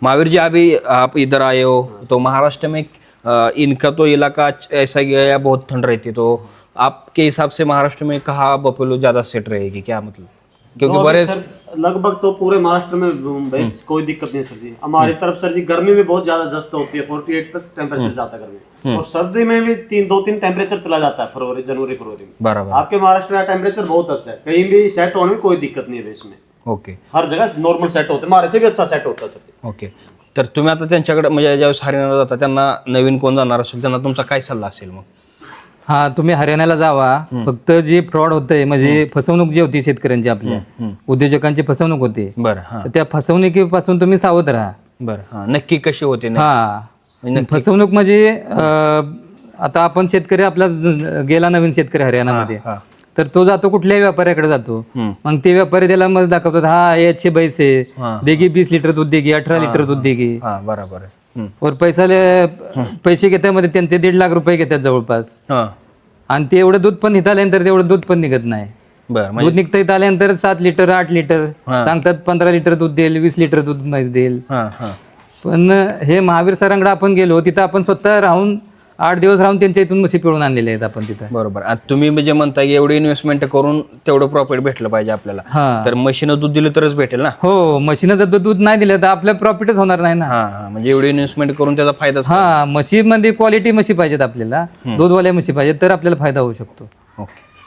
महावीर जी, अभी आप इधर आए हो तो महाराष्ट्र में इनका तो इलाका ऐसा गया, बहुत ठंड रहती है, तो आपके हिसाब से महाराष्ट्र में कहाँ बफेलो ज्यादा सेट रहेगी, क्या मतलब? क्योंकि तो अभी बड़े सर लगभग तो पूरे महाराष्ट्र में भैंस कोई दिक्कत नहीं सर जी। हमारी तरफ सर जी गर्मी में बहुत ज्यादा जस्त होती है, 48 तक टेम्परेचर जाता है गर्मी, और सर्दी में भी 2-3 टेम्परेचर चला जाता है फरवरी जनवरी फरवरी में। बराबर, आपके महाराष्ट्र का टेम्परेचर बहुत अच्छा है, कहीं भी सेट होने में कोई दिक्कत नहीं है भैंस में, ओके हर जगह नॉर्मल सेट होते हैं, हमारे से भी अच्छा सेट होता है सर। ओके. तर तुम्ही आता त्यांच्याकडे म्हणजे ज्यावेळेस हरियाणाला जाता त्यांना नवीन कोण जाणार असेल त्यांना तुमचा काय सल्ला असेल मग? हा, तुम्ही हरियाणाला जावा. फक्त जे फ्रॉड होतंय म्हणजे फसवणूक जी होती शेतकऱ्यांची, आपल्या उद्योजकांची फसवणूक होती, बरं, हां तर त्या फसवणुकीपासून तुम्ही सावध राहा. बरं, हां नक्की कशी होते हा, फसवणूक म्हणजे आता आपण शेतकरी आपला गेला नवीन शेतकरी हरियाणामध्ये, हां तर तो जातो कुठल्याही व्यापाऱ्याकडे जातो. मग ते व्यापारी त्याला मग दाखवतात, हा ये अच्छे बैस है, देगी 20 लिटर दूध देगी, 18 लिटर दूध देगी, हां बरोबर आहे. और पैसे घेतात मध्ये त्यांचे 1.5 लाख रुपये घेतात जवळपास, हां आणि ते एवढं दूध पण इथं आल्यानंतर तेवढं दूध पण निघत नाही. बरं, दूध निघतं इथं आल्यानंतर 7 लिटर 8 लिटर सांगतात, 15 लिटर दूध देईल, 20 लिटर दूध म्हैस देईल. हां हां पण हे महावीर सरांकडे आपण गेलो, तिथं आपण स्वतः राहून 8 दिवस राहून त्यांच्या इथून म्हशी पिळून आणलेल्या आहेत आपण तिथं. बरोबर. आता तुम्ही म्हणजे म्हणताय एवढी इन्व्हेस्टमेंट करून तेवढं प्रॉफिट भेटलं पाहिजे आपल्याला, हा, तर म्हशीनं दूध दिलं तरच भेटेल ना. हो, म्हशीनं जर दूध नाही दिलं तर आपलं प्रॉफिटच होणार नाही ना. हां हां, म्हणजे एवढी इन्व्हेस्टमेंट करून त्याचा फायदाच. हा, म्हशीमध्ये क्वालिटी म्हशी पाहिजेत आपल्याला, दूधवाल्या म्हशी पाहिजेत, तर आपल्याला फायदा होऊ शकतो. ओके.